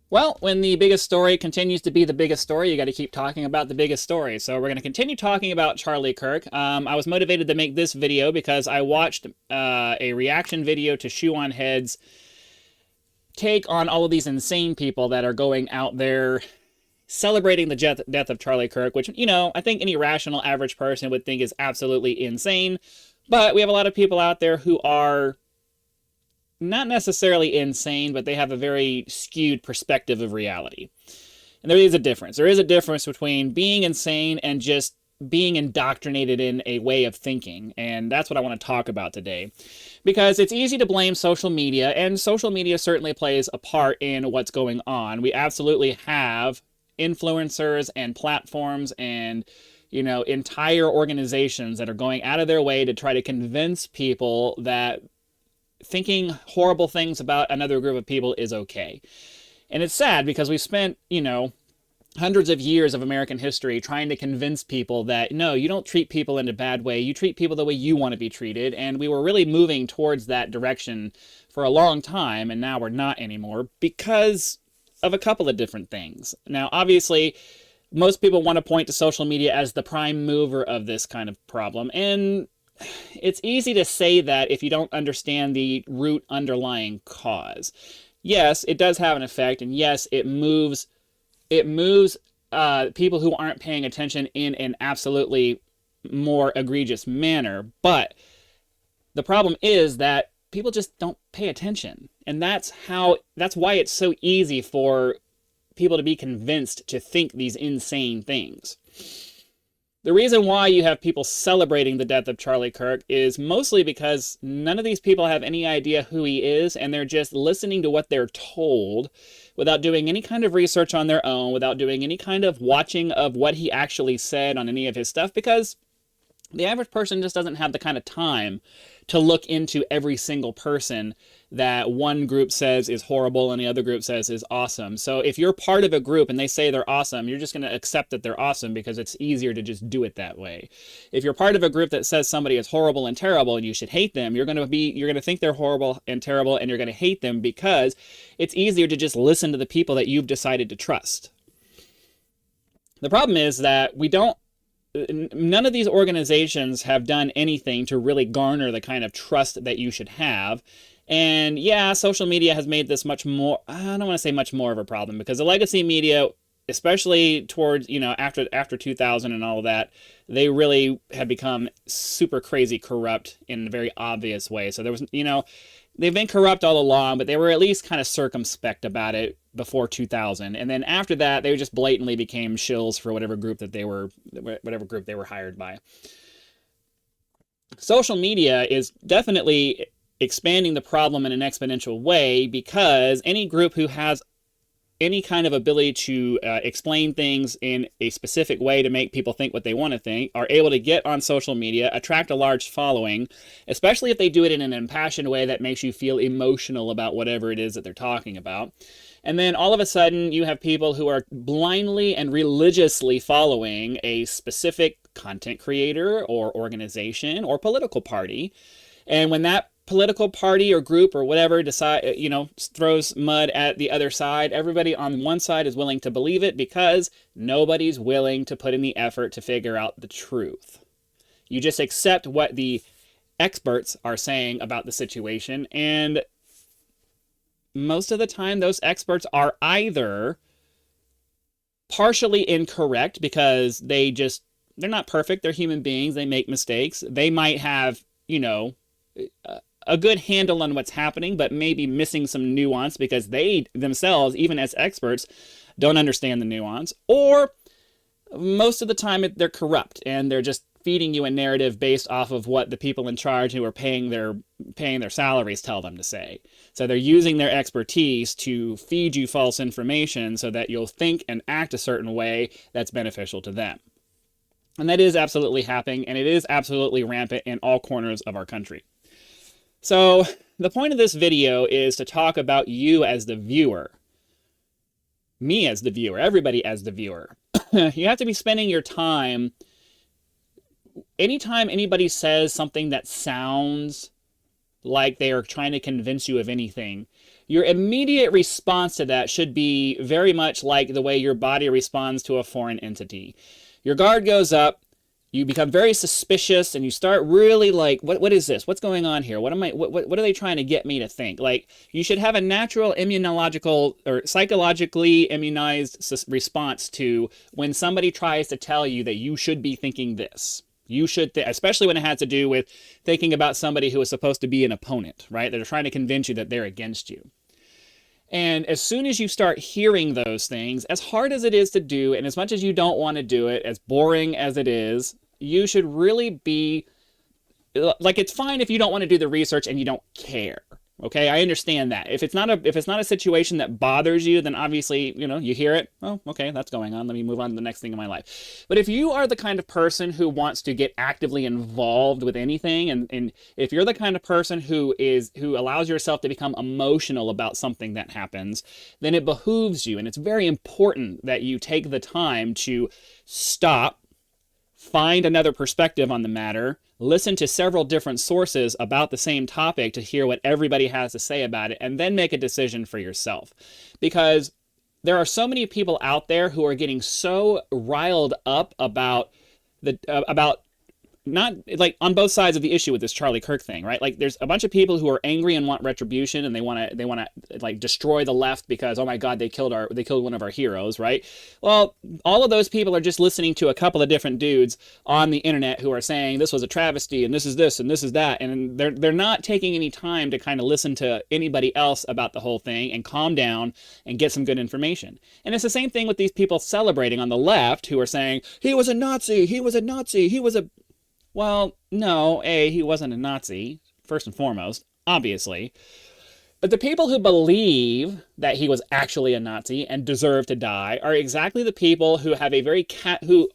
Well, when the biggest story continues to be the biggest story, you got to keep talking about the biggest story. So we're going to continue talking about Charlie Kirk. I was motivated to make this video because I watched a reaction video to Shoe on Head's take on all of these insane people that are going out there celebrating the death of Charlie Kirk, which, I think any rational average person would think is absolutely insane. But we have a lot of people out there who are not necessarily insane, but they have a very skewed perspective of reality. And there is a difference. There is a difference between being insane and just being indoctrinated in a way of thinking. And that's what I want to talk about today. Because it's easy to blame social media, and social media certainly plays a part in what's going on. We absolutely have influencers and platforms and entire organizations that are going out of their way to try to convince people that thinking horrible things about another group of people is okay. And it's sad because we spent, hundreds of years of American history trying to convince people that, no, you don't treat people in a bad way. You treat people the way you want to be treated. And we were really moving towards that direction for a long time, and now we're not anymore because of a couple of different things. Now, obviously, most people want to point to social media as the prime mover of this kind of problem. And it's easy to say that if you don't understand the root underlying cause. Yes, it does have an effect, and yes, it moves people who aren't paying attention in an absolutely more egregious manner. But the problem is that people just don't pay attention, and that's why it's so easy for people to be convinced to think these insane things. The reason why you have people celebrating the death of Charlie Kirk is mostly because none of these people have any idea who he is, and they're just listening to what they're told without doing any kind of research on their own, without doing any kind of watching of what he actually said on any of his stuff, because the average person just doesn't have the kind of time to look into every single person that one group says is horrible and the other group says is awesome. So if you're part of a group and they say they're awesome, you're just going to accept that they're awesome because it's easier to just do it that way. If you're part of a group that says somebody is horrible and terrible and you should hate them, you're going to think they're horrible and terrible, and you're going to hate them because it's easier to just listen to the people that you've decided to trust. The problem is that none of these organizations have done anything to really garner the kind of trust that you should have. And yeah, social media has made this much more, I don't want to say much more of a problem, because the legacy media, especially towards, after 2000 and all of that, they really have become super crazy corrupt in a very obvious way. So there was, they've been corrupt all along, but they were at least kind of circumspect about it before 2000. And then after that, they just blatantly became shills for whatever group they were hired by. Social media is definitely expanding the problem in an exponential way, because any group who has any kind of ability to explain things in a specific way to make people think what they want to think are able to get on social media, attract a large following, especially if they do it in an impassioned way that makes you feel emotional about whatever it is that they're talking about. And then all of a sudden you have people who are blindly and religiously following a specific content creator or organization or political party. And when that political party or group or whatever throws mud at the other side, everybody on one side is willing to believe it because nobody's willing to put in the effort to figure out the truth. You just accept what the experts are saying about the situation, and most of the time those experts are either partially incorrect because they're not perfect, they're human beings, they make mistakes, they might have, a good handle on what's happening, but maybe missing some nuance because they themselves, even as experts, don't understand the nuance. Or most of the time they're corrupt and they're just feeding you a narrative based off of what the people in charge who are paying their salaries tell them to say. So they're using their expertise to feed you false information so that you'll think and act a certain way that's beneficial to them. And that is absolutely happening, and it is absolutely rampant in all corners of our country. So the point of this video is to talk about you as the viewer. Me as the viewer. Everybody as the viewer. You have to be spending your time. Anytime anybody says something that sounds like they are trying to convince you of anything, your immediate response to that should be very much like the way your body responds to a foreign entity. Your guard goes up, you become very suspicious, and you start really like, what is this? What's going on here? What are they trying to get me to think? Like, you should have a natural immunological or psychologically immunized response to when somebody tries to tell you that you should be thinking this. You should, especially when it has to do with thinking about somebody who is supposed to be an opponent, right? They're trying to convince you that they're against you. And as soon as you start hearing those things, as hard as it is to do, and as much as you don't want to do it, as boring as it is, you should really be, like, it's fine if you don't want to do the research and you don't care. Okay, I understand that. If it's not a situation that bothers you, then obviously, you hear it. Oh, okay, that's going on. Let me move on to the next thing in my life. But if you are the kind of person who wants to get actively involved with anything, and if you're the kind of person who allows yourself to become emotional about something that happens, then it behooves you, and it's very important that you take the time to stop, find another perspective on the matter, listen to several different sources about the same topic to hear what everybody has to say about it, and then make a decision for yourself. Because there are so many people out there who are getting so riled up about not like on both sides of the issue with this Charlie Kirk thing, right? Like, there's a bunch of people who are angry and want retribution, and they want to like destroy the left because, oh my God, they killed one of our heroes, right? Well, all of those people are just listening to a couple of different dudes on the internet who are saying this was a travesty and this is this and this is that, and they're not taking any time to kind of listen to anybody else about the whole thing and calm down and get some good information. And it's the same thing with these people celebrating on the left who are saying he was a Nazi, he was a Nazi, he was a... Well, no, he wasn't a Nazi, first and foremost, obviously. But the people who believe that he was actually a Nazi and deserve to die are exactly the people who have a very who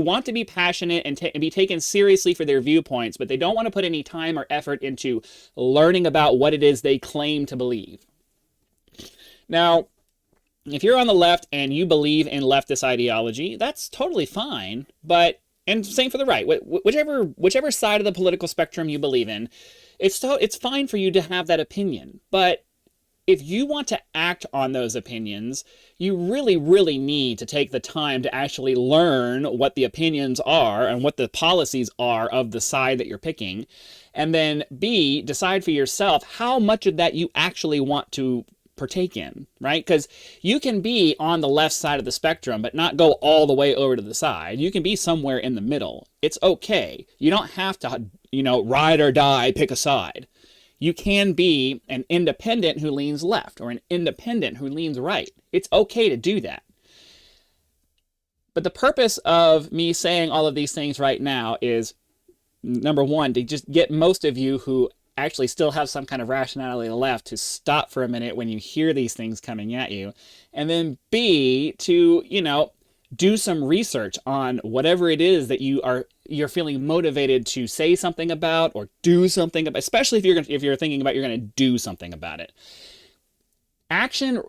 want to be passionate and be taken seriously for their viewpoints, but they don't want to put any time or effort into learning about what it is they claim to believe. Now, if you're on the left and you believe in leftist ideology, that's totally fine, but... And same for the right. Whichever side of the political spectrum you believe in, it's fine for you to have that opinion. But if you want to act on those opinions, you really, really need to take the time to actually learn what the opinions are and what the policies are of the side that you're picking. And then B, decide for yourself how much of that you actually want to partake in, right? Because you can be on the left side of the spectrum, but not go all the way over to the side. You can be somewhere in the middle. It's okay. You don't have to, ride or die, pick a side. You can be an independent who leans left or an independent who leans right. It's okay to do that. But the purpose of me saying all of these things right now is, number one, to just get most of you who actually still have some kind of rationality left to stop for a minute when you hear these things coming at you. And then B, to, do some research on whatever it is that you're feeling motivated to say something about or do something about, especially if you're thinking about you're going to do something about it. Action,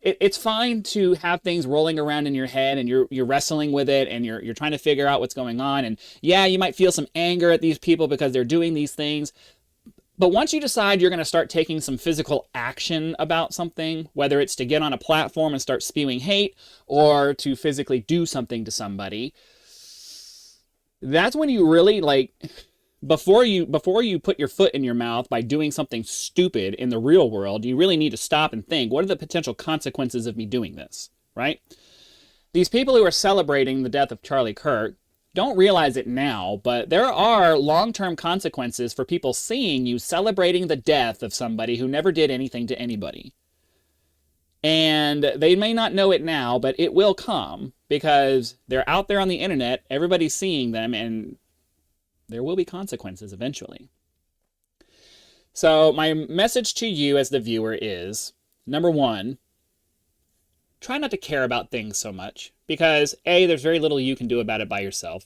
it's fine to have things rolling around in your head and you're wrestling with it and you're trying to figure out what's going on. And yeah, you might feel some anger at these people because they're doing these things. But once you decide you're going to start taking some physical action about something, whether it's to get on a platform and start spewing hate or to physically do something to somebody, that's when you really, before you put your foot in your mouth by doing something stupid in the real world, you really need to stop and think, what are the potential consequences of me doing this, right? These people who are celebrating the death of Charlie Kirk don't realize it now, but there are long-term consequences for people seeing you celebrating the death of somebody who never did anything to anybody. And they may not know it now, but it will come because they're out there on the internet, everybody's seeing them, and there will be consequences eventually. So my message to you as the viewer is, number one, try not to care about things so much because A, there's very little you can do about it by yourself.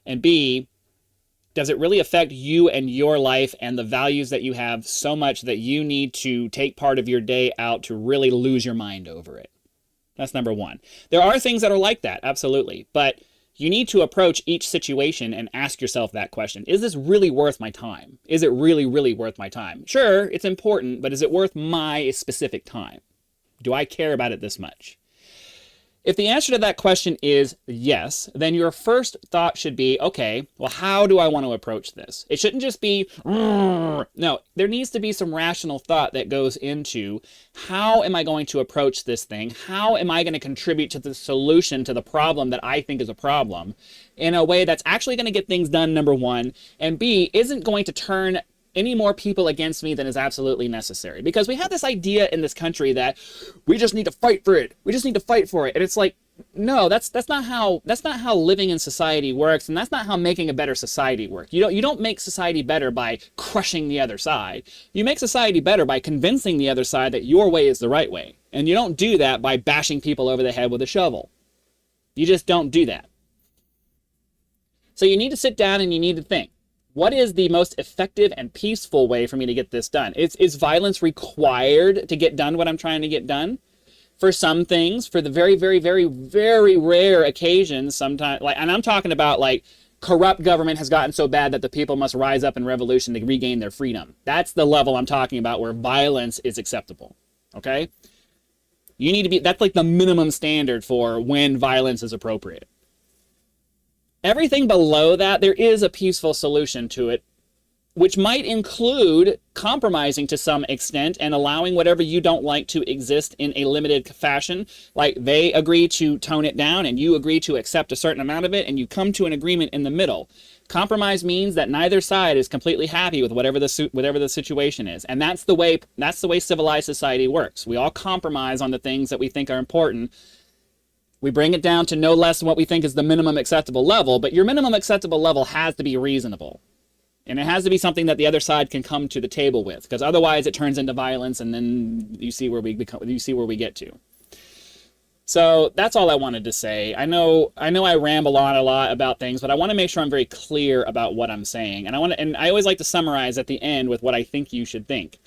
And B, does it really affect you and your life and the values that you have so much that you need to take part of your day out to really lose your mind over it? That's number one. There are things that are like that, absolutely. But You need to approach each situation and ask yourself that question. Is this really worth my time? Is it really, really worth my time? Sure, it's important, but is it worth my specific time? Do I care about it this much? If the answer to that question is yes, then your first thought should be, okay, well, how do I want to approach this? It shouldn't just be, no, there needs to be some rational thought that goes into how am I going to approach this thing? How am I going to contribute to the solution to the problem that I think is a problem in a way that's actually going to get things done, number one, and B, isn't going to turn any more people against me than is absolutely necessary. Because we have this idea in this country that we just need to fight for it. We just need to fight for it. And it's like, no, that's not how living in society works, and that's not how making a better society works. You don't make society better by crushing the other side. You make society better by convincing the other side that your way is the right way. And you don't do that by bashing people over the head with a shovel. You just don't do that. So you need to sit down and you need to think. What is the most effective and peaceful way for me to get this done? Is violence required to get done what I'm trying to get done? For some things, for the very, very, very, very rare occasions, sometimes, and I'm talking about like corrupt government has gotten so bad that the people must rise up in revolution to regain their freedom. That's the level I'm talking about where violence is acceptable. Okay? You need to be, that's like the minimum standard for when violence is appropriate. Everything below that, there is a peaceful solution to it, which might include compromising to some extent and allowing whatever you don't like to exist in a limited fashion. Like they agree to tone it down and you agree to accept a certain amount of it and you come to an agreement in the middle. Compromise means that neither side is completely happy with whatever the situation is. And that's the way civilized society works. We all compromise on the things that we think are important. We bring it down to no less than what we think is the minimum acceptable level, but your minimum acceptable level has to be reasonable. And it has to be something that the other side can come to the table with, because otherwise it turns into violence and then you see where we get to. So that's all I wanted to say. I know I ramble on a lot about things, but I want to make sure I'm very clear about what I'm saying. And I always like to summarize at the end with what I think you should think.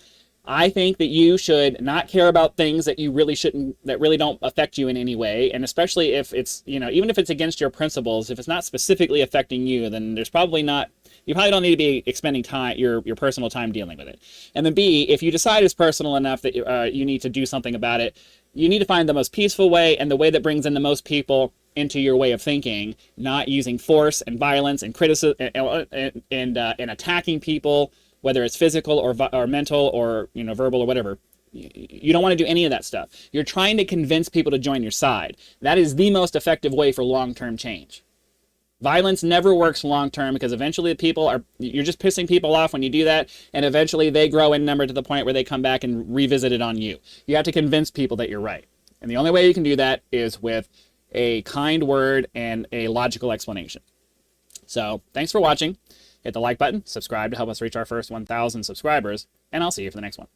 I think that you should not care about things that you really shouldn't, that really don't affect you in any way. And especially if it's, even if it's against your principles, if it's not specifically affecting you, then you probably don't need to be expending time, your personal time dealing with it. And then B, if you decide it's personal enough that you need to do something about it, you need to find the most peaceful way and the way that brings in the most people into your way of thinking, not using force and violence and criticism and attacking people, whether it's physical or mental or verbal or whatever. You don't want to do any of that stuff. You're trying to convince people to join your side. That is the most effective way for long-term change. Violence never works long-term because eventually you're just pissing people off when you do that, and eventually they grow in number to the point where they come back and revisit it on you. You have to convince people that you're right. And the only way you can do that is with a kind word and a logical explanation. So, thanks for watching. Hit the like button, subscribe to help us reach our first 1,000 subscribers, and I'll see you for the next one.